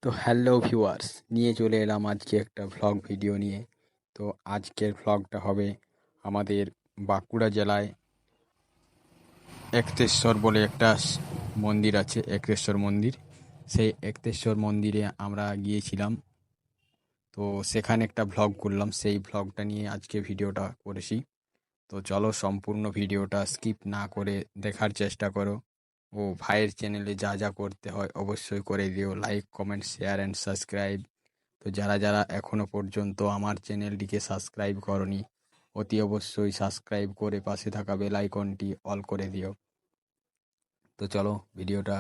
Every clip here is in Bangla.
তো হ্যালো ভিউয়ার্স, নিয়ে চলে এলাম আজকে একটা ভ্লগ ভিডিও নিয়ে। তো আজকের ভ্লগটা হবে আমাদের বাঁকুড়া জেলায় একতেশ্বর বলে একটা মন্দির আছে, একতেশ্বর মন্দির। সেই একতেশ্বর মন্দিরে আমরা গিয়েছিলাম। তো সেখানে একটা ভ্লগ করলাম, সেই ভ্লগটা নিয়ে আজকে ভিডিওটা করেছি। তো চলো সম্পূর্ণ ভিডিওটা স্কিপ না করে দেখার চেষ্টা করো। ও ভাইয়ের চ্যানেলে যা যা করতে হয় অবশ্যই করে দিও, like comment share and subscribe. তো যারা যারা এখনো পর্যন্ত আমার চ্যানেলটিকে সাবস্ক্রাইব করনি, অতি অবশ্যই সাবস্ক্রাইব করে পাশে থাকা বেল আইকনটি অল করে দিও। তো চলো ভিডিওটা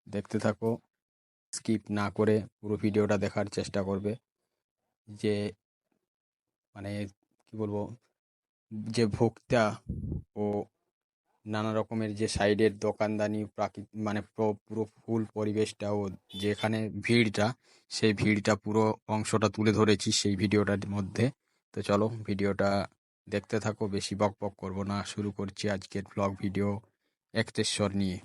দেখতে থাকো, স্কিপ না করে পুরো ভিডিওটা দেখার চেষ্টা করবে। যে মানে কি বলবো, যে ভোক্তা ও নানা রকমের যে সাইডের দোকানদানি মানে পুরো ফুল পরিবেশটা ও যেখানে ভিড়টা, সেই ভিড়টা পুরো অংশটা তুলে ধরেছি সেই ভিডিওটার মধ্যে। তো চলো ভিডিওটা দেখতে থাকো, বেশি বক বক করবো না, শুরু করছি আজকের ব্লগ ভিডিও একতেশ্বর নিয়ে।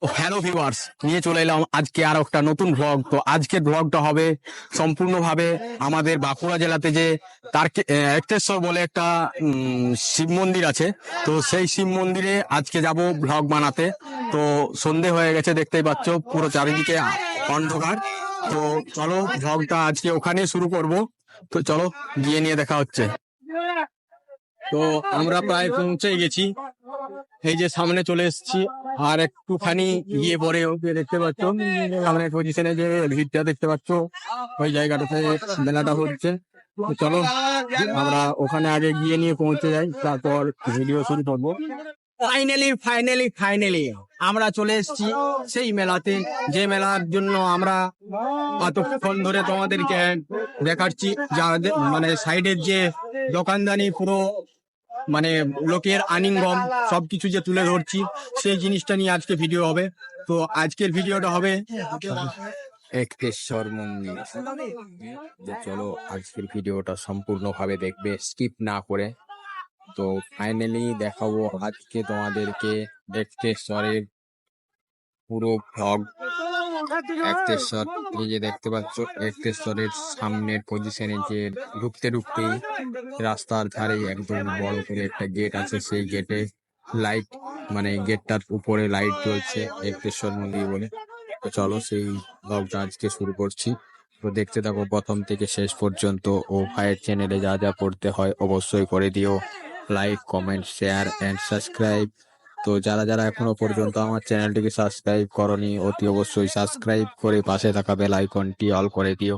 হ্যালো ভিউয়ার্স, নিয়ে চলে এলাম আজকে আর একটা নতুন ভ্লগ। তো আজকের ভ্লগটা হবে সম্পূর্ণভাবে আমাদের বাঁকুড়া জেলাতে যে একতেশ্বর বলে একটা শিব মন্দির আছে। তো সেই শিব মন্দিরে আজকে যাব ভ্লগ বানাতে। তো সন্ধে হয়ে গেছে, দেখতেই পাচ্ছ পুরো চারিদিকে অন্ধকার। তো চলো ভ্লগটা আজকে ওখানে শুরু করব। তো চলো গিয়ে নিয়ে দেখা হচ্ছে। তো আমরা প্রায় পৌঁছে গেছি, এই যে সামনে চলে এসেছি। আর একটুখানি গিয়ে পরে ওকে দেখতে পাচ্ছ সামনে পজিশনে যে ভিড়টা দেখতে পাচ্ছ, ওই জায়গাটাতে মেলাটা হচ্ছে। তো চলো আমরা ওখানে আগে গিয়ে নিয়ে পৌঁছে যাই, তারপর ভিডিও শুরু করবো। ফাইনালি আমরা চলে এসেছি সেই মেলাতে, যে মেলার জন্য আমরা এতক্ষণ ধরে তোমাদেরকে দেখাচ্ছি। যাদের মানে সাইডের যে দোকানদানি, পুরো মানে লোকের আলিঙ্গন সবকিছু যে তুলে ধরছি, সেই জিনিসটা নিয়ে আজকে ভিডিও হবে। তো আজকের ভিডিওটা হবে একতেশ্বর মন্দির। তো চলো আজকের ভিডিওটা সম্পূর্ণভাবে দেখবে, স্কিপ না করে। তো ফাইনালি দেখাবো আজকে তোমাদেরকে একতেশ্বরের পুরো ভ্লগ। একতেশ্বর, এই যে দেখতে পাচ্ছ একতেশ্বরের সামনের পজিশনে যে ঢুকতে ঢুকতেই রাস্তার ধারে একদম বড় করে একটা গেট আছে, সেই গেটে লাইট, মানে গেটটার উপরে লাইট জ্বলছে একতেশ্বর মন্দির বলে। তো চলো সেই ব্লগটা আজকে শুরু করছি। তো দেখতে থাকো প্রথম থেকে শেষ পর্যন্ত। ও ভাইয়ের চ্যানেলে যা যা করতে হয় অবশ্যই করে দিও, like comment share and subscribe. তো যারা যারা এখনো পর্যন্ত আমার চ্যানেলটিকে সাবস্ক্রাইব করনি, অতি অবশ্যই সাবস্ক্রাইব করে পাশে থাকা বেল আইকনটি অল করে দিও।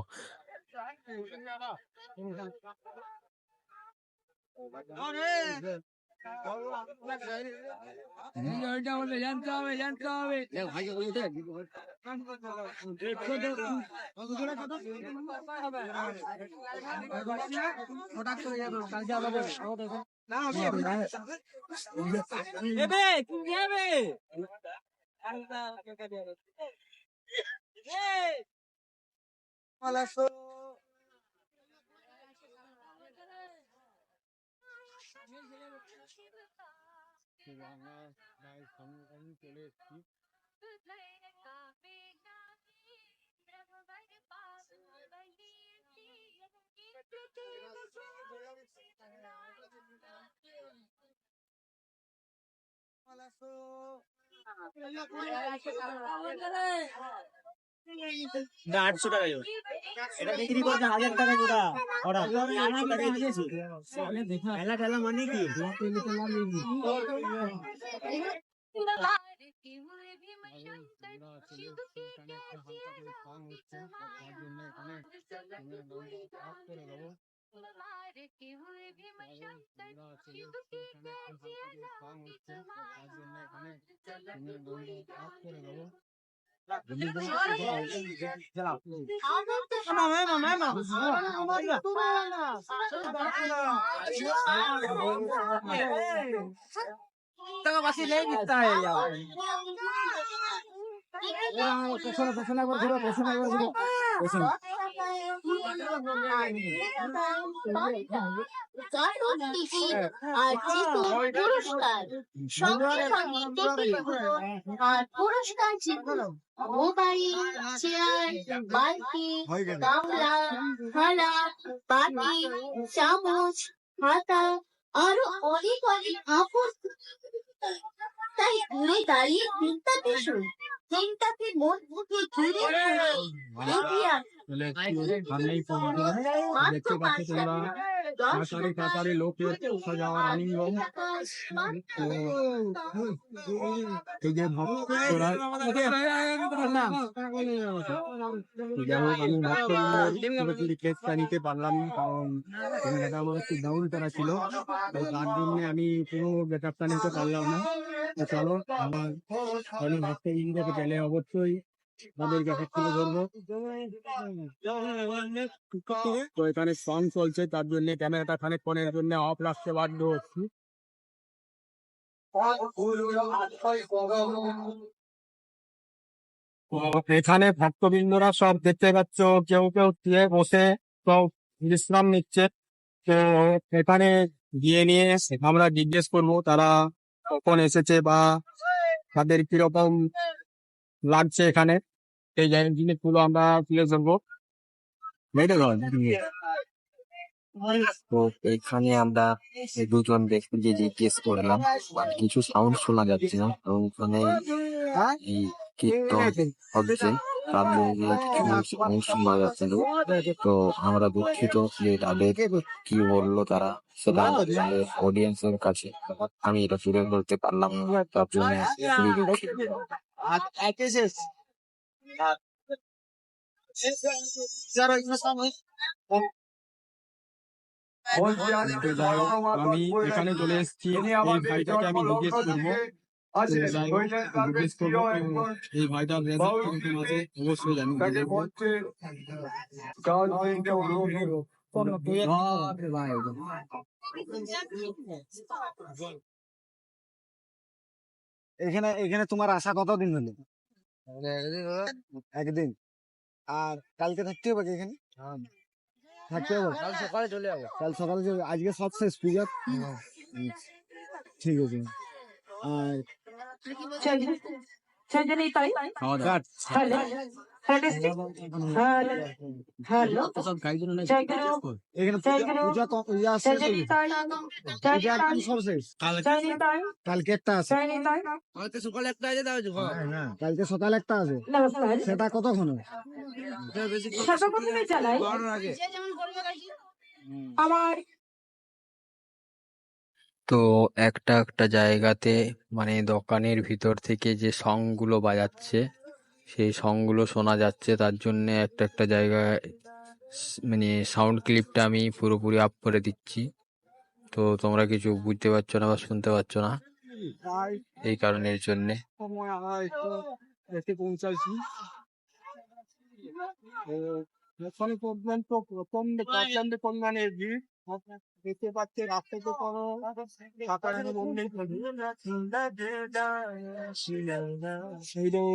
চলে এসছি। না 800 টাকা এটা বিক্রি করছে 1000 টাকা জোড়া। ওরা 800 টাকা দিয়েছি। খেলা খেলা মানে কি? টাকা বাসি নেই দিতে হয় পেছনে করে ঘুরো, পেছনে করে ঘুরো, পেছনে। আর জিতু পুরস্কার। সঙ্গে সঙ্গে টেবিল গুলো আর পুরস্কার জিতু মোবাইল, চেয়ার, বালতি, গামলা, থালা, বাটি, চামচ, হাতা আরো অনেক অনেক আপদ। তাই ঘুরে দাঁড়িয়ে চিন্তাতে শুরু চিন্তাতে মন মুখে ঘুরে ঘুরে দেখতে পাচ্ছ তোমরা কাতারি লোকের যাওয়ার আনন্দ। এই যে ভক্তরা আমি ভক্তদের কেসটা নিতে পারলাম, কারণ আমার একটু ডাউন করা ছিল, তার জন্য আমি পুরো গেটআপটা নিতে পারলাম না। চলো আমার ভক্তবৃন্দকে পেলে অবশ্যই তাদের গেটআপ তুলে ধরবো। তো এখানে সং চলছে, তার জন্য ক্যামেরাটা খানিকক্ষণের জন্য অফ রাখতে বাধ্য হচ্ছি। এখানে ভক্তবৃন্দরা সব দেখতে পাচ্ছ, কেউ কেউ দিয়ে বসে সব বিশ্রাম নিচ্ছে। তো এখানে গিয়ে নিয়ে আমরা জিজ্ঞেস করবো তারা কখন এসেছে বা তাদের কিরকম লাগছে এখানে, এই জিনিসগুলো আমরা তুলে ধরবো। তো এখানে আমরা দুজন ব্যক্তিকে জিজ্ঞেস করলাম, কিছু সাউন্ড শোনা যাচ্ছে না, তো ওখানে এই কীর্তন হচ্ছে, তার জন্য কিছু সাউন্ড শোনা যাচ্ছে না। তো আমরা দুঃখিত যে তাদের কি বললো তারা, সেটা অডিয়েন্সের কাছে আমি এটা তুলে ধরতে পারলাম না, তার জন্য খুবই দুঃখিত। আমি এখানে চলে এসেছি, এই ভাইটাকে আমি জিজ্ঞেস করবো, এই ভাইটার অবশ্যই জানি। এখানে এখানে তোমার আসা কতদিন হলো? একদিন। আর কালকে থাকতে হবে কি এখানে? থাকতে হবে, কাল সকালে চলে যাবো। কাল সকালে চলে, আজকে সব শেষ পূজা। ঠিক আছে। আর কালকে একটা আছে, কালকে সকালে একটা আছে, সেটা কতক্ষণ? তো একটা একটা জায়গাতে মানে দোকানের ভিতর থেকে যে সংগুলো বাজাচ্ছে সেই সংগুলো শোনা যাচ্ছে, তার জন্য একটা একটা জায়গায় মানে সাউন্ড ক্লিপটা আমি পুরোপুরি আপ করে দিচ্ছি। তো তোমরা কিছু বুঝতে পারছো না বা শুনতে পাচ্ছ না, এই কারণের জন্যে। পৌঁছাচ্ছি প্রথম পরিমাণের ভিড় দেখতে পাচ্ছে, রাস্তাতে কোনো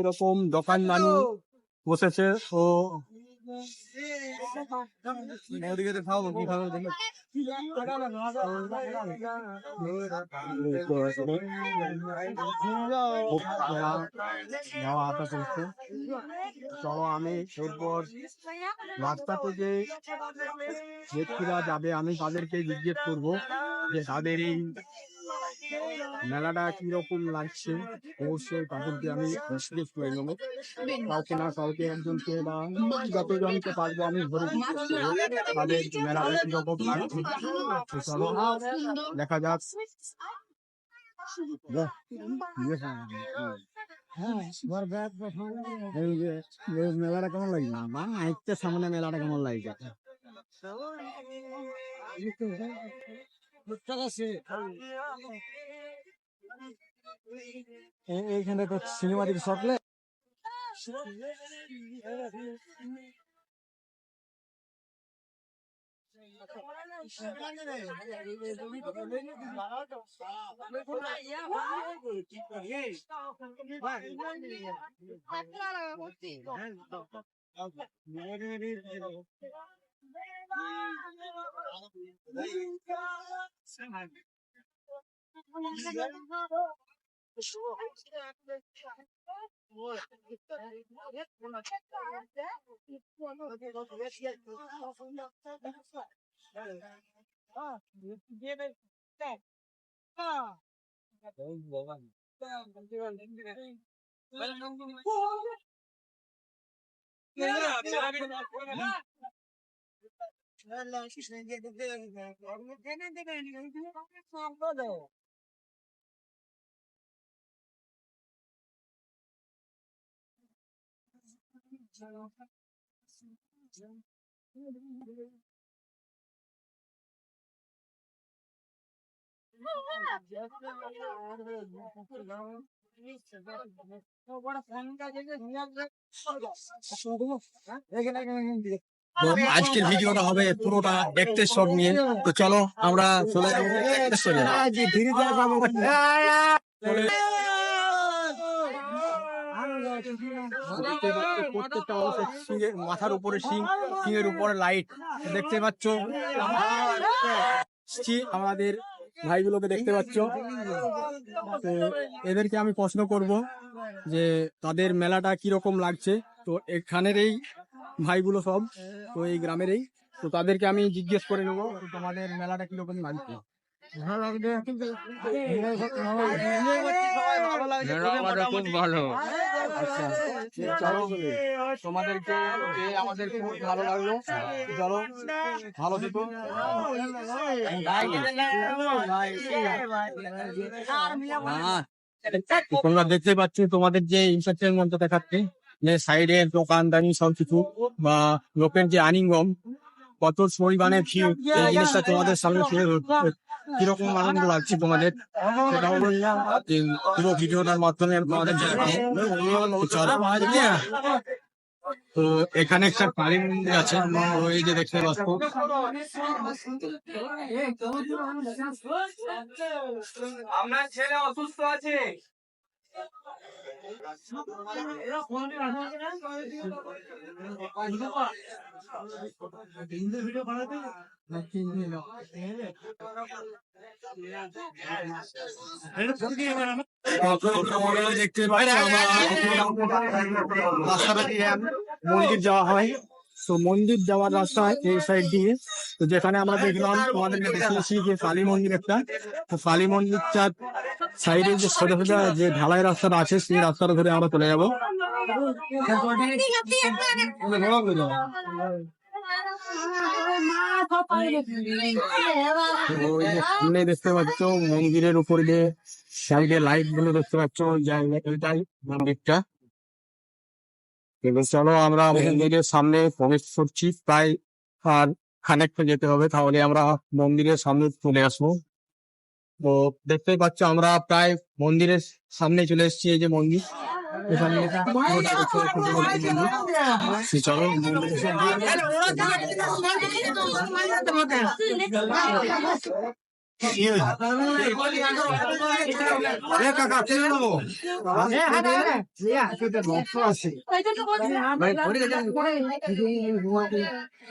এরকম দোকান মানুষ বসেছে। ও চলো আমি এরপর রাস্তাতে যে ব্যক্তিরা যাবে আমি তাদেরকে জিজ্ঞেস করবো যে তাদের এই মেলাটা কিরকম লাগছে, অবশ্যই তাদেরকে আমি জিজ্ঞেস করে নেবো। কাউকে না কাউকে একজনকে বা যতজনকে পারবো আমি ধরে জিজ্ঞেস করবো তাদের মেলাটা কিরকম লাগছে। চলো দেখা যাক। মেলাটা কেমন লাগছে? আমার আইতে সামনে মেলাটা কেমন লাগছে? এইখানে তো সিনেমা দিকে সকলে তো আজকের ভিডিওটা হবে পুরোটা এক্তেশ্বর নিয়ে। তো চলো আমরা চলে যাবো এক্তেশ্বরে। দেখতে পাচ্ছ প্রত্যেকটা মানুষের সিংহের মাথার উপরে সিং, সিংহের উপরে লাইট দেখতে পাচ্ছ। আমাদের ভাইগুলোকে দেখতে পাচ্ছ। তো এদেরকে আমি প্রশ্ন করব যে তাদের মেলাটা কিরকম লাগছে। তো এখানের এই ভাইগুলো সব তো এই গ্রামেরই, তো তাদেরকে আমি জিজ্ঞেস করে নেবো তোমাদের মেলাটা কিরকম লাগছে। খুব ভালো। আচ্ছা চলো, তোমাদেরকে আমাদের খুব ভালো লাগলো। চলো ভালো থেকো। তোমরা দেখতে পাচ্ছ তোমাদের যে এন্টারটেনমেন্ট দেখাচ্ছে, যে সাইডে দোকানদানি সবকিছু বা লোকের যে আলিঙ্গন, কত পরিমাণে ভিড়, এই জিনিসটা তোমাদের সামনে তুলে ধরতে কিরকম আনন্দ লাগছে তোমাদের, সেটা হলো যে পুরো ভিডিওটার মাধ্যমে আমি তোমাদের জানাবো। চলো। তো এখানে একটা কালী মন্দির আছে, ওই যে দেখতে পাচ্ছ। আপনার ছেলে অসুস্থ আছে। দেখতে পাচ্ছ রাস্তাটা দিয়ে মন্দির যাওয়া হয়। তো মন্দির যাওয়ার রাস্তা এই সাইড দিয়ে, তো যেখানে আমরা দেখলাম তোমাদেরকে দেখিয়েছি যে কালী মন্দির একটা, তো কালী মন্দিরটার সাইডে যে সোজা সোজা যে ঢালাই রাস্তাটা আছে, সেই রাস্তাটা ধরে আমরা চলে যাবো। সামনে দেখতে পাচ্ছ মন্দিরের উপর দিয়ে সাইডে লাইট গুলো দেখতে পাচ্ছ, জায়গাটাই মন্দিরটা। চলো আমরা মন্দিরের সামনে প্রবেশ করছি, প্রায় আর খানিকটা যেতে হবে, তাহলে আমরা মন্দিরের সামনে চলে আসবো। তো দেখতেই পাচ্ছ আমরা প্রায় মন্দিরের সামনে চলে এসেছি। এই যে মন্দির, এখানে চলো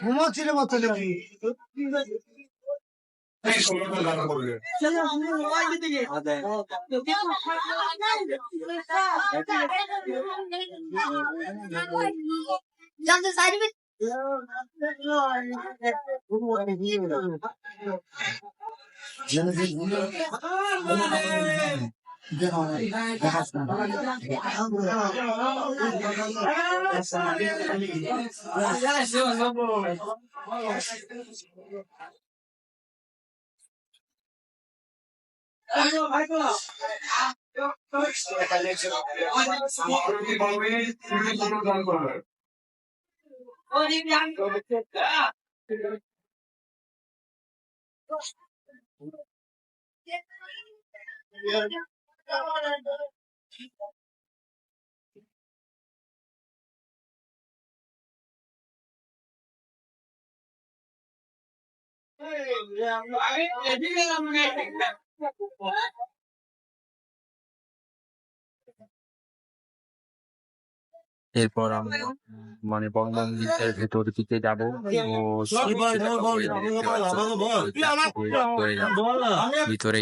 ঘুমাচ্ছিল বাচ্চা জানতে চাইবে এরপর আমরা মানে বড় মন্দিরের ভেতর দিকে যাবো ও ভিতরে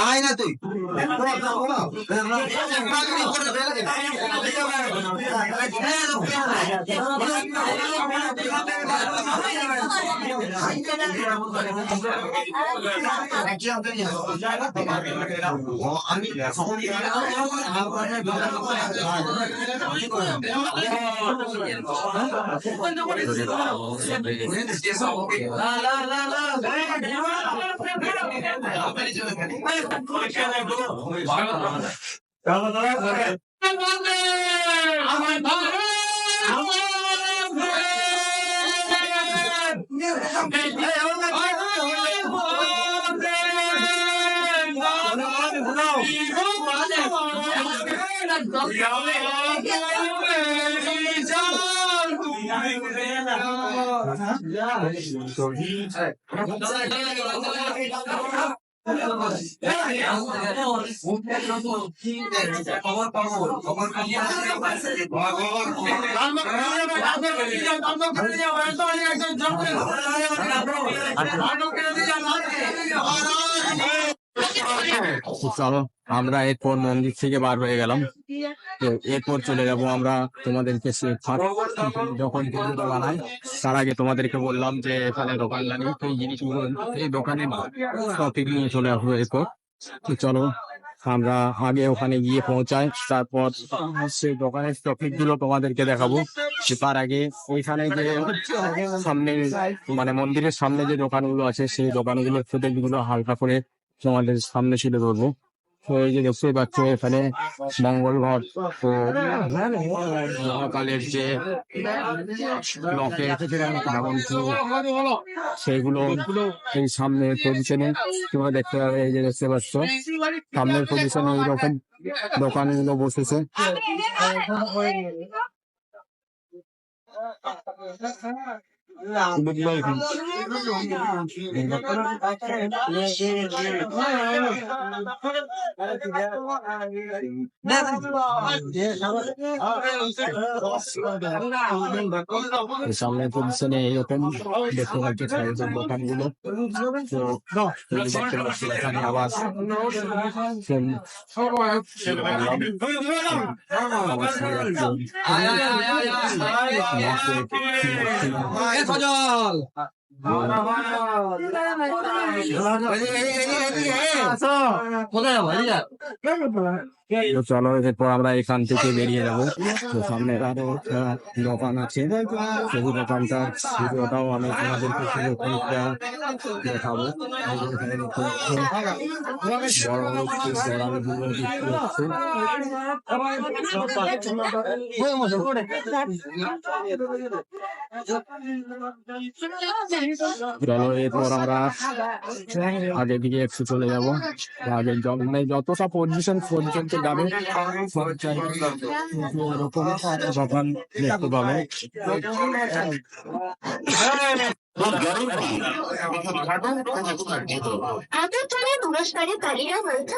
আয় না তুই চলো আমরা এরপর মন্দির থেকে বার হয়ে গেলাম। তো এরপর চলে যাব আমরা তোমাদেরকে সে যখন ভিডিওটা বানাই তার আগে তোমাদেরকে বললাম যে এখানে দোকান লাগে এই জিনিসগুলো এই দোকানে টপিক নিয়ে চলে আসবো এরপর। তো চলো আমরা আগে ওখানে গিয়ে পৌঁছাই, তারপর সেই দোকানের টপিক গুলো তোমাদেরকে দেখাবো। তার আগে ওইখানে যে সামনে মানে মন্দিরের সামনে যে দোকানগুলো আছে সেই দোকানগুলোর ফুটেজ গুলো হালকা করে তোমাদের সামনে ছিল ধরবো। তো এই যে দেখতে পাচ্ছ এখানে মঙ্গল ঘট তো মহাকালের যে লকেট সেইগুলো এই সামনের পজিশনে তোমরা দেখতে পাবে। এই যে দেখতে পাচ্ছ সামনের পজিশনে এইরকম দোকানগুলো বসেছে। সামনের পজিশনে এইরকম দেখতে পাচ্ছি সাইজের দোকানগুলো। তো দেখতে পাচ্ছি এখানে আবার তো চলো এরপর আমরা এখান থেকে বেরিয়ে যাবো। তো সামনে আরো দোকান আছে, সেই দোকানটা ভিডিওটাও আমি তোমাদেরকে দেখাবো। চলো এরপর আমরা আগের দিকে একটু চলে যাবো। আগে যতটা পজিশন পর্যন্ত যাবে এরকম দোকান দেখতে পাবে। আগরতলা পুরস্কারে কালীরা বলতে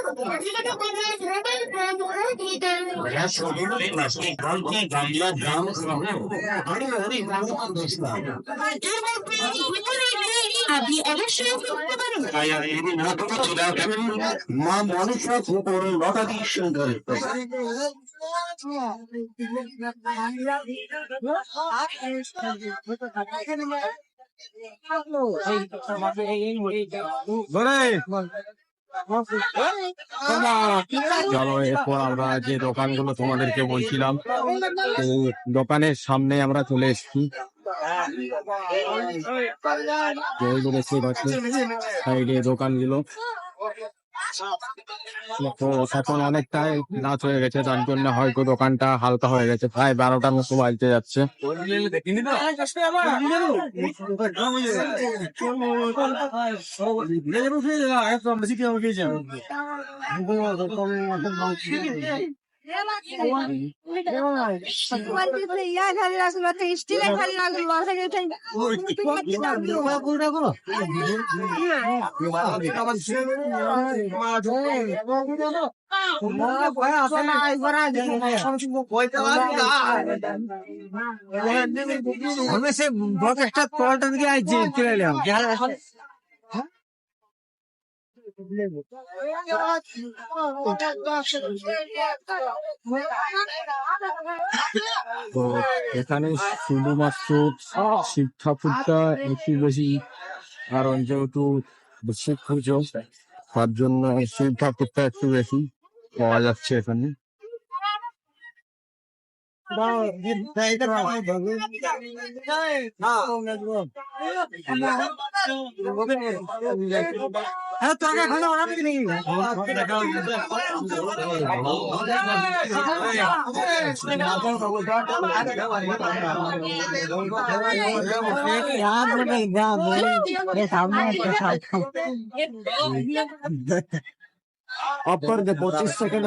আপনি অবশ্যই করতে পারেন। মা মনসা লতা দিয়ে চলো এরপর আমরা যে দোকানগুলো তোমাদেরকে বলছিলাম দোকানের সামনে আমরা চলে এসেছি। সাইডে দোকানগুলো তো এখন অনেকটাই রাত হয়ে গেছে, তার জন্য হয়তো দোকানটা হালকা হয়ে গেছে, প্রায় 12টার মতো বাজতে যাচ্ছে। আমি সে গত একটা কলটা দিকে আইছি চলে এলাম তো এখানে শুধুমাত্র শিব ঠাকুরটা একটু বেশি, কারণ যেহেতু শিব পুজো তার জন্য শিব ঠাকুরটা একটু বেশি পাওয়া যাচ্ছে এখানে। অপর 25 সেকেন্ড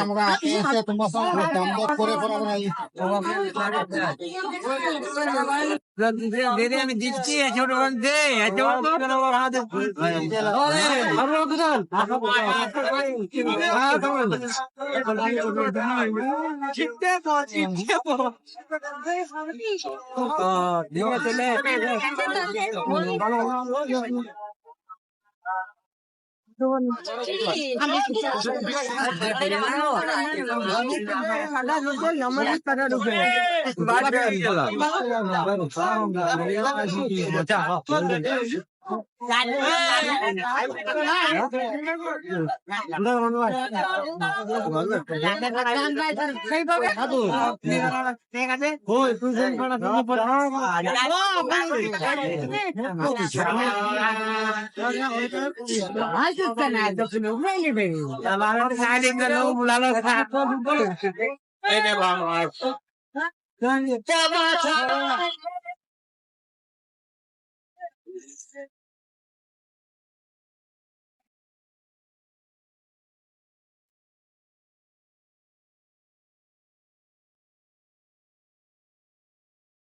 আমরা আমি দিচ্ছি ছোট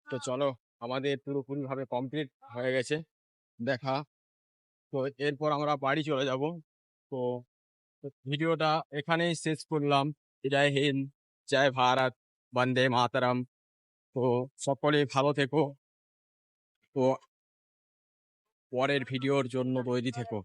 তো চলো, আমাদের পুরোপুরি ভাবে কমপ্লিট হয়ে গেছে দেখা। তো এরপর আমরা বাড়ি চলে যাব। তো ভিডিওটা এখানেই শেষ করলাম। জয় হিন্দ। জয় ভারত, বন্দে মাতরম। তো সকলে ভালো থেকো, তো পরের ভিডিওর জন্য তৈরি থেকো।